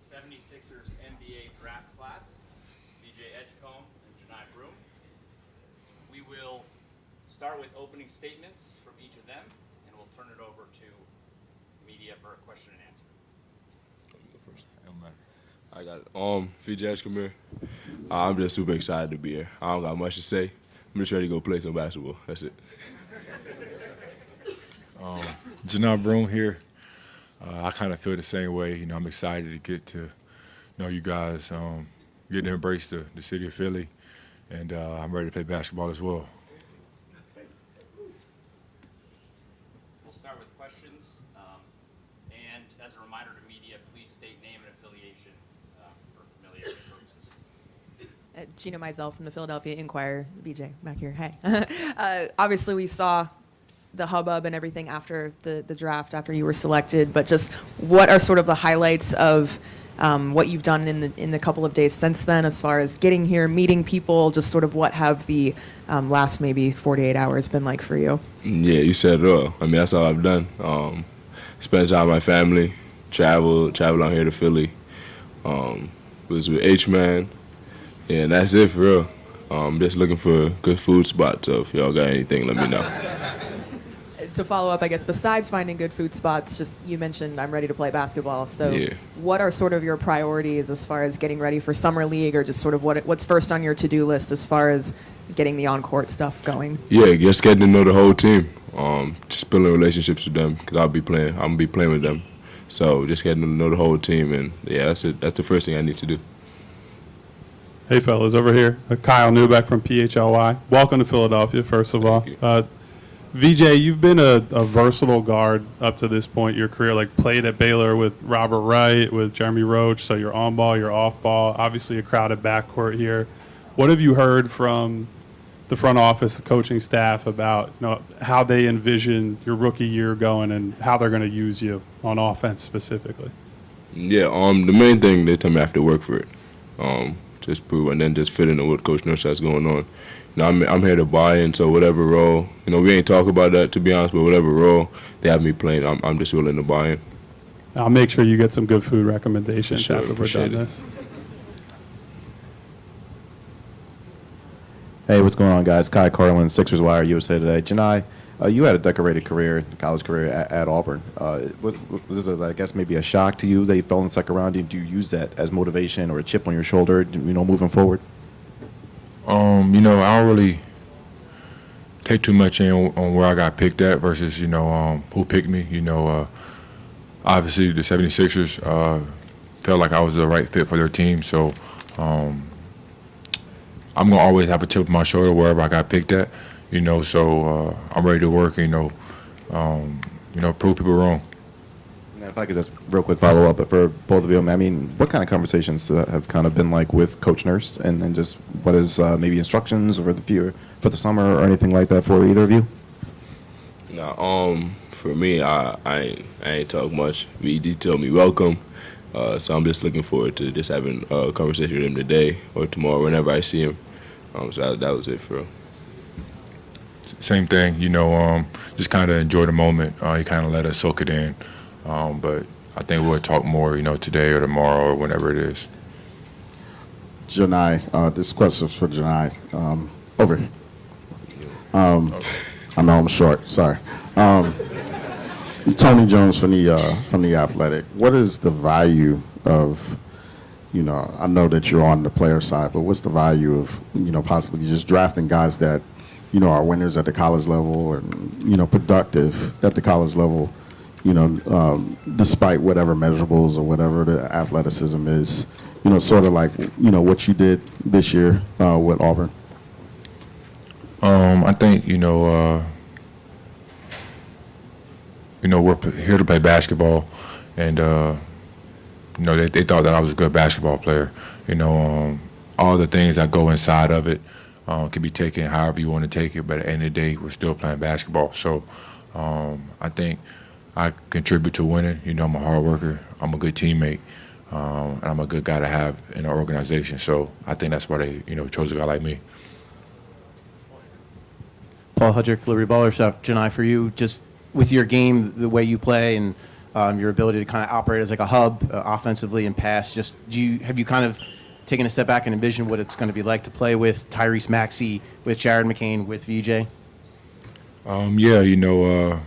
76ers NBA draft class, VJ Edgecombe and Johni Broome. We will start with opening statements from each of them, and we'll turn it over to media for a question and answer. I got it. VJ Edgecombe here. I'm just super excited to be here. I don't got much to say. I'm just ready to go play some basketball. That's it. Johni Broome here. I kind of feel the same way. You know, I'm excited to get to know you guys, get to embrace the city of Philly, and I'm ready to play basketball as well. We'll start with questions. And as a reminder to media, please state name and affiliation for familiarity purposes. Gina Mizell from the Philadelphia Inquirer. BJ, back here. Hey. Obviously, we saw the hubbub and everything after the draft, after you were selected, but just what are sort of the highlights of what you've done in the couple of days since then, as far as getting here, meeting people, just sort of what have the last maybe 48 hours been like for you? Yeah, you said it all. I mean, that's all I've done. Spent time with my family, traveled out here to Philly. Was with H-Man, yeah, and that's it for real. Just looking for good food spots, so if y'all got anything, let me know. To follow up, I guess, besides finding good food spots, just you mentioned I'm ready to play basketball. So yeah. What are sort of your priorities as far as getting ready for Summer League, or just sort of what's first on your to-do list as far as getting the on-court stuff going? Yeah, just getting to know the whole team. Just building relationships with them, because I'm going to be playing with them. So just getting to know the whole team, and yeah, that's it. That's the first thing I need to do. Hey, fellas, over here. Kyle Newbeck from PHLY. Welcome to Philadelphia, first of all. VJ, you've been a versatile guard up to this point in your career, like played at Baylor with Robert Wright, with Jeremy Roach, so you're on ball, you're off ball, obviously a crowded backcourt here. What have you heard from the front office, the coaching staff about how they envision your rookie year going and how they're going to use you on offense specifically? Yeah, the main thing, they tell me I have to work for it. Just prove, and then just fit into what Coach Nurse has going on. I'm here to buy in, so whatever role, we ain't talk about that, to be honest, but whatever role they have me playing, I'm just willing to buy in. I'll make sure you get some good food recommendations after we're done this. Hey, what's going on, guys? Kai Carlin, Sixers Wire, USA Today. Johni, you had a decorated career, college career at Auburn. Was this, I guess, maybe a shock to you that you fell in the second round? Do you use that as motivation or a chip on your shoulder, moving forward? I don't really take too much in on where I got picked at versus, who picked me. Obviously the 76ers felt like I was the right fit for their team. So I'm going to always have a chip on my shoulder wherever I got picked at, so I'm ready to work, prove people wrong. And if I could just real quick follow up for both of you, I mean, what kind of conversations have kind of been like with Coach Nurse, and just what is maybe instructions for the summer or anything like that for either of you? No, for me, I ain't talk much. VD told me welcome, so I'm just looking forward to just having a conversation with him today or tomorrow whenever I see him. So that was it for real. Same thing, just kind of enjoy the moment. He kind of let us soak it in. But I think we'll talk more, today or tomorrow or whenever it is. Johni, this question is for Johni. Over here. I know I'm short. Sorry. Tony Jones from the Athletic. What is the value of, I know that you're on the player side, but what's the value of, possibly just drafting guys that, are winners at the college level and, productive at the college level? Despite whatever measurables or whatever the athleticism is, sort of like, what you did this year with Auburn? I think, we're here to play basketball, and, they thought that I was a good basketball player. All the things that go inside of it can be taken however you want to take it, but at the end of the day, we're still playing basketball. So I think I contribute to winning. I'm a hard worker. I'm a good teammate. And I'm a good guy to have in our organization. So I think that's why they, chose a guy like me. Paul Hudrick, Liberty Baller Stuff. Johni, for you, just with your game, the way you play, and your ability to kind of operate as like a hub offensively and pass. Just have you kind of taken a step back and envisioned what it's going to be like to play with Tyrese Maxey, with Jared McCain, with VJ? Yeah,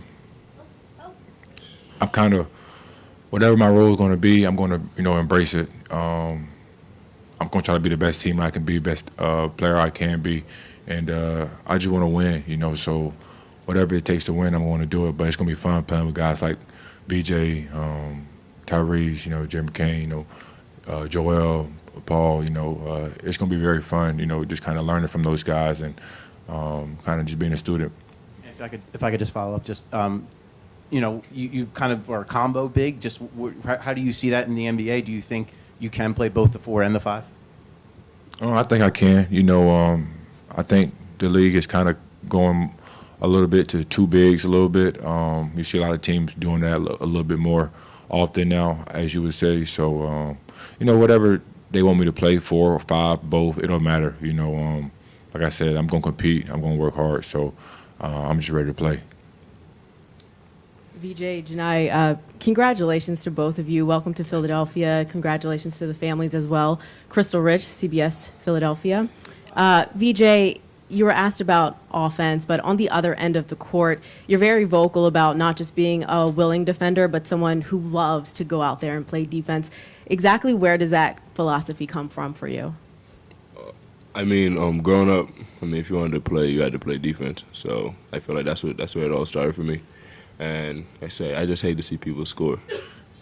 I'm kind of, whatever my role is going to be, I'm going to, embrace it. I'm going to try to be the best team I can be, best player I can be, and I just want to win, so whatever it takes to win, I'm going to do it. But it's going to be fun playing with guys like VJ, Tyrese, Jerry McCain, Joel, Paul, it's going to be very fun, just kind of learning from those guys and kind of just being a student. If I could just follow up, just you kind of are a combo big. Just how do you see that in the NBA? Do you think you can play both the 4 and the 5? I think I can. I think the league is kind of going a little bit to 2 bigs a little bit. You see a lot of teams doing that a little bit more often now, as you would say. So, whatever they want me to play, 4 or 5, both, it don't matter. Like I said, I'm going to compete. I'm going to work hard. So I'm just ready to play. VJ, Johni, congratulations to both of you. Welcome to Philadelphia. Congratulations to the families as well. Crystal Rich, CBS Philadelphia. VJ, you were asked about offense, but on the other end of the court, you're very vocal about not just being a willing defender, but someone who loves to go out there and play defense. Exactly where does that philosophy come from for you? Growing up, if you wanted to play, you had to play defense. So I feel like that's where it all started for me. And I just hate to see people score,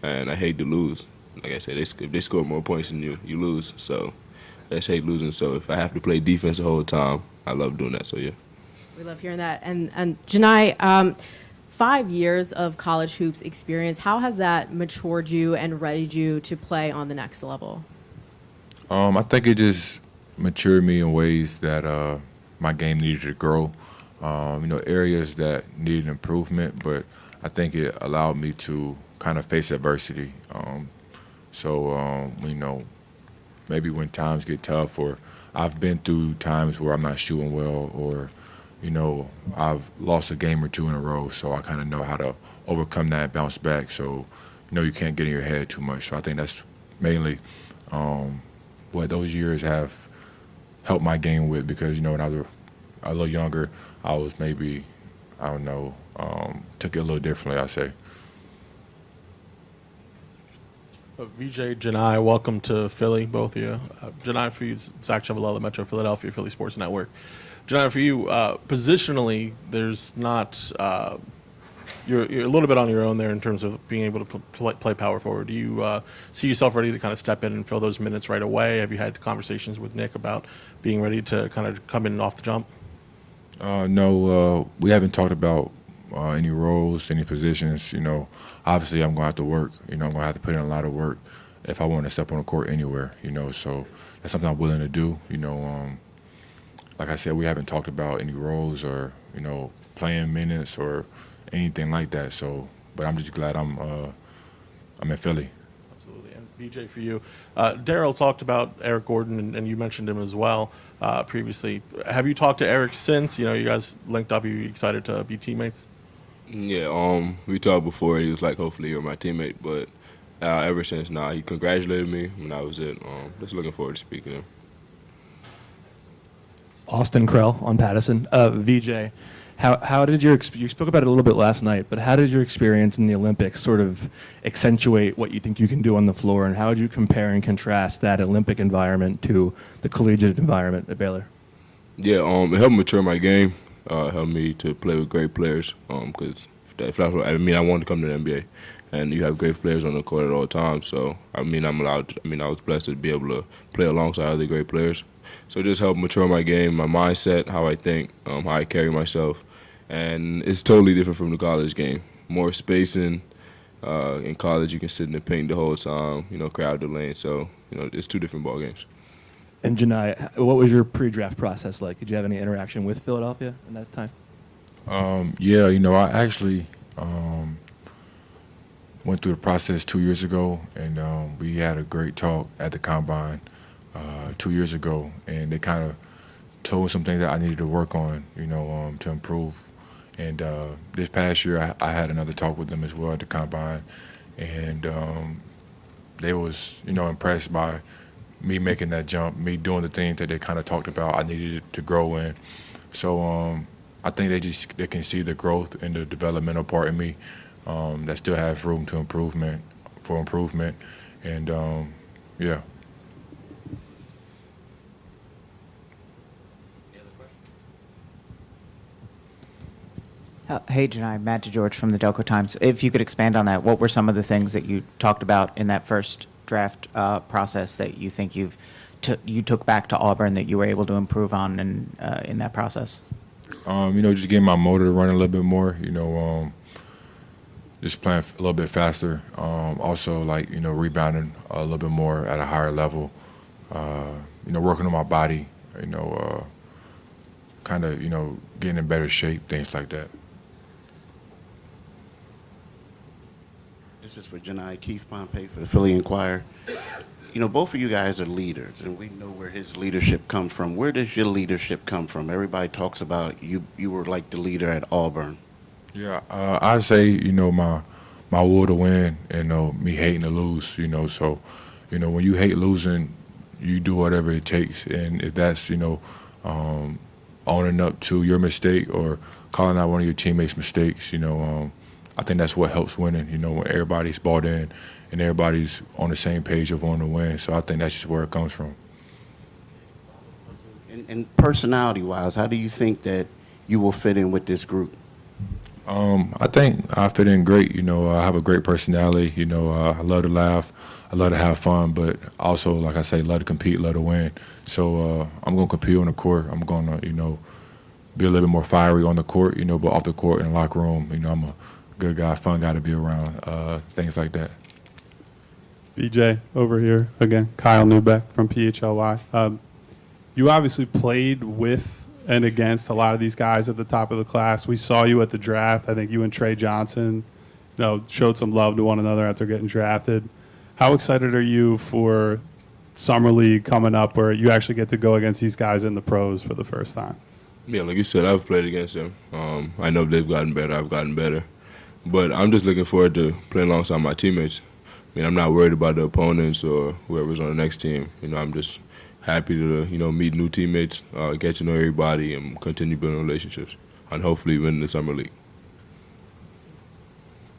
and I hate to lose. Like I said, if they score more points than you, you lose. So I just hate losing. So if I have to play defense the whole time, I love doing that. So yeah. We love hearing that. And Johni, 5 years of college hoops experience, how has that matured you and readied you to play on the next level? I think it just matured me in ways that my game needed to grow. Areas that needed improvement, but I think it allowed me to kind of face adversity. Maybe when times get tough, or I've been through times where I'm not shooting well, or, I've lost a game or 2 in a row, so I kind of know how to overcome that and bounce back. So, you can't get in your head too much. So I think that's mainly what those years have helped my game with, because, when I was a little younger, I was maybe, took it a little differently, I say. VJ, Johni, welcome to Philly, both of you. Johni, for you, Zach Chavalella, Metro Philadelphia, Philly Sports Network. Johni, for you, positionally, there's not, you're a little bit on your own there in terms of being able to play power forward. Do you see yourself ready to kind of step in and fill those minutes right away? Have you had conversations with Nick about being ready to kind of come in off the jump? No, we haven't talked about any roles, any positions. Obviously I'm going to have to work. I'm going to have to put in a lot of work if I want to step on the court anywhere. So that's something I'm willing to do. Like I said, we haven't talked about any roles or playing minutes or anything like that. So, but I'm just glad I'm in Philly. Absolutely. And VJ, for you, Daryl talked about Eric Gordon, and you mentioned him as well previously. Have you talked to Eric since? You guys linked up. Are you excited to be teammates? Yeah, we talked before. He was like, hopefully you're my teammate. But ever since, he congratulated me, and that was it. Just looking forward to speaking to him. Austin Krell on Pattison. VJ, how did you spoke about it a little bit last night, but how did your experience in the Olympics sort of accentuate what you think you can do on the floor, and how would you compare and contrast that Olympic environment to the collegiate environment at Baylor? Yeah, it helped mature my game, helped me to play with great players, because I wanted to come to the NBA, and you have great players on the court at all times, so I was blessed to be able to play alongside other great players. So it just helped mature my game, my mindset, how I think, how I carry myself. And it's totally different from the college game. More spacing. In college, you can sit in the paint the whole time, crowd the lane. So, it's 2 different ball games. And Johni, what was your pre-draft process like? Did you have any interaction with Philadelphia in that time? Yeah, I actually went through the process 2 years ago, and we had a great talk at the Combine 2 years ago, and they kind of told some things that I needed to work on, to improve. And this past year, I had another talk with them as well at the Combine, and they was, impressed by me making that jump, me doing the things that they kind of talked about I needed to grow in. So I think they can see the growth and the developmental part in me that still has room to improvement, and yeah. Any other questions? Hey, Janai, Matt DeGeorge from the Delco Times. If you could expand on that, what were some of the things that you talked about in that first draft process that you think you took back to Auburn that you were able to improve on in that process? Just getting my motor running a little bit more. Just playing a little bit faster. Also, rebounding a little bit more at a higher level. Working on my body. Kind of, getting in better shape, things like that. This is for Janai. Keith Pompey for the Philly Inquirer. Both of you guys are leaders, and we know where his leadership comes from. Where does your leadership come from? Everybody talks about you were like the leader at Auburn. Yeah, I'd say, my will to win and, me hating to lose, So, when you hate losing, you do whatever it takes. And if that's, owning up to your mistake or calling out one of your teammates' mistakes, I think that's what helps winning, when everybody's bought in and everybody's on the same page of wanting to win. So I think that's just where it comes from. And personality-wise, how do you think that you will fit in with this group? I think I fit in great. I have a great personality. I love to laugh. I love to have fun, but also, like I say, love to compete, love to win. So I'm going to compete on the court. I'm going to, be a little bit more fiery on the court, but off the court in the locker room, I'm a good guy, fun guy to be around, things like that. VJ over here again, Kyle Newbeck from PHLY. You obviously played with and against a lot of these guys at the top of the class. We saw you at the draft. I think you and Trey Johnson, showed some love to one another after getting drafted. How excited are you for Summer League coming up where you actually get to go against these guys in the pros for the first time? Yeah, like you said, I've played against them. I know they've gotten better. I've gotten better. But I'm just looking forward to playing alongside my teammates. I'm not worried about the opponents or whoever's on the next team. I'm just happy to, meet new teammates, get to know everybody, and continue building relationships, and hopefully win the Summer League.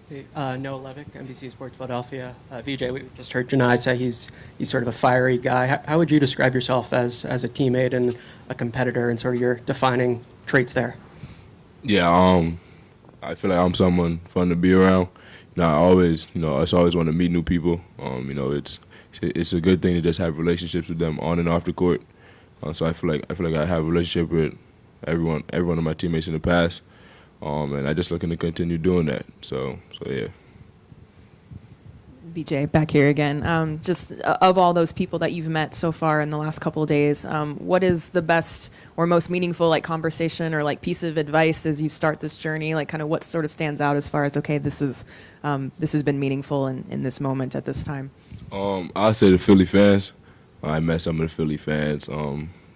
Hey, Noah Levick, NBC Sports Philadelphia. VJ, we just heard Janai say he's sort of a fiery guy. How would you describe yourself as a teammate and a competitor and sort of your defining traits there? Yeah, I feel like I'm someone fun to be around. I always, I always want to meet new people. It's a good thing to just have relationships with them on and off the court. So I feel like I have a relationship with every one of my teammates in the past, and I'm just looking to continue doing that. So yeah. VJ, back here again. Just of all those people that you've met so far in the last couple of days, what is the best or most meaningful conversation or piece of advice as you start this journey? Kind of what sort of stands out as far as, okay, this has been meaningful in this moment at this time? I'll say the Philly fans. I met some of the Philly fans.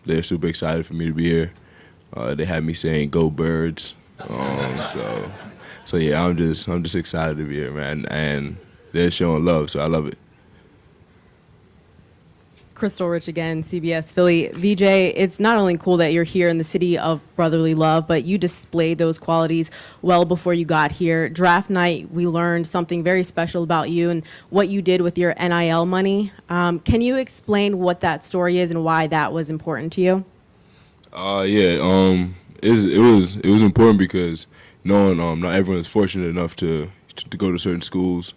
They're super excited for me to be here. They had me saying "Go Birds." So yeah, I'm just excited to be here, man. And they're showing love, so I love it. Crystal Rich again, CBS Philly. VJ, it's not only cool that you're here in the city of brotherly love, but you displayed those qualities well before you got here. Draft night, we learned something very special about you and what you did with your NIL money. Can you explain what that story is and why that was important to you? It was important because knowing not everyone is fortunate enough to go to certain schools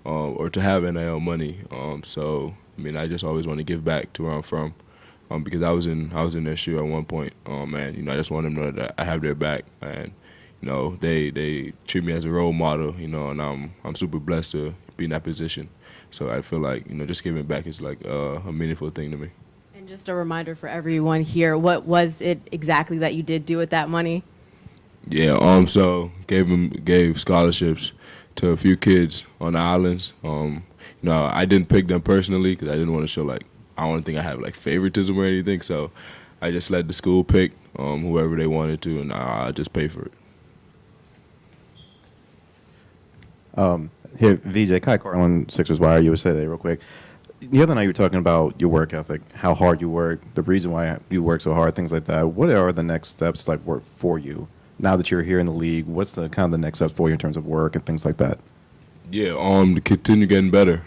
or to have NIL money. So I just always want to give back to where I'm from, because I was in their shoe at one point, and I just want them to know that I have their back, and they treat me as a role model, and I'm super blessed to be in that position. So I feel like just giving back is like a meaningful thing to me. And just a reminder for everyone here, what was it exactly that you did do with that money? Yeah, so gave scholarships to a few kids on the islands. I didn't pick them personally because I didn't want to show I don't think I have favoritism or anything. So I just let the school pick whoever they wanted to, and I just pay for it. Here, VJ, Kai Carlin, Sixers Wire, USA Today, real quick. The other night you were talking about your work ethic, how hard you work, the reason why you work so hard, things like that. What are the next steps like work for you now that you're here in the league? What's the kind of the next steps for you in terms of work and things like that? Yeah, to continue getting better.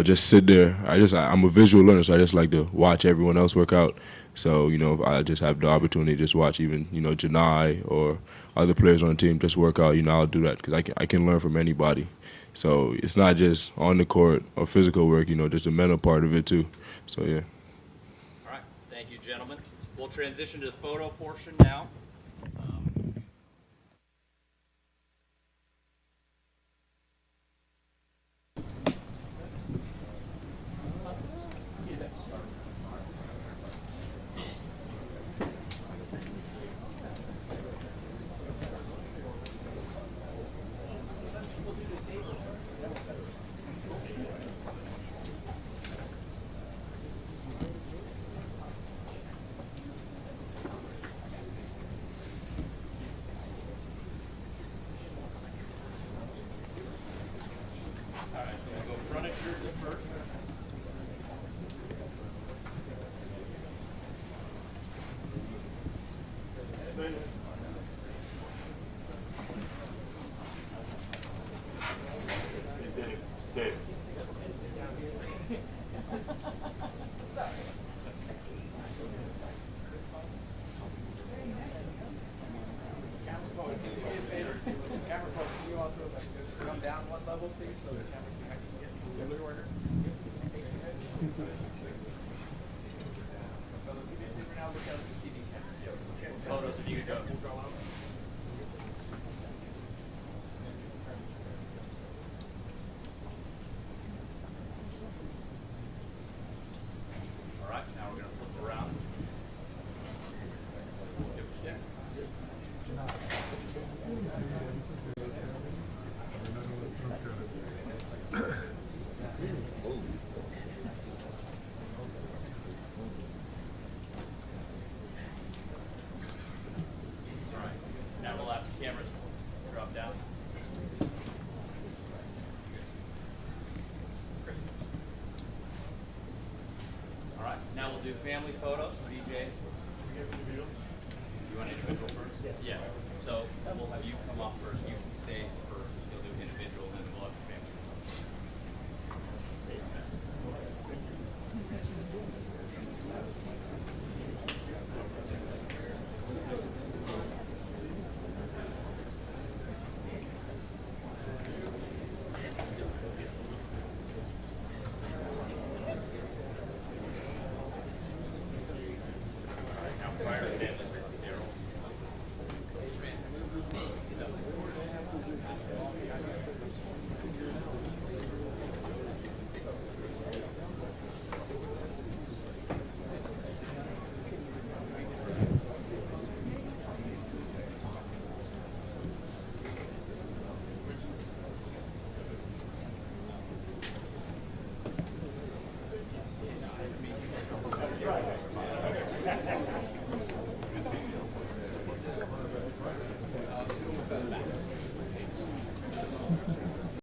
Just sit there. I'm a visual learner, so I just like to watch everyone else work out. So, if I just have the opportunity to just watch even, Johni or other players on the team just work out, I'll do that because I can learn from anybody. So it's not just on the court or physical work, just the mental part of it too. So, yeah. All right. Thank you, gentlemen. We'll transition to the photo portion now. All right, so we'll go front of yours first. Camera folks, can you also come down one level, please, so the camera can actually get the other order? Photos of you will go up. All right, now we're going to flip around. Now we'll ask the cameras to drop down. All right, now we'll do family photos. VJ, you want individual first? Yeah. So we'll have you come off first. You can stay first. You'll do individual, then we'll have the family. Now prior to family.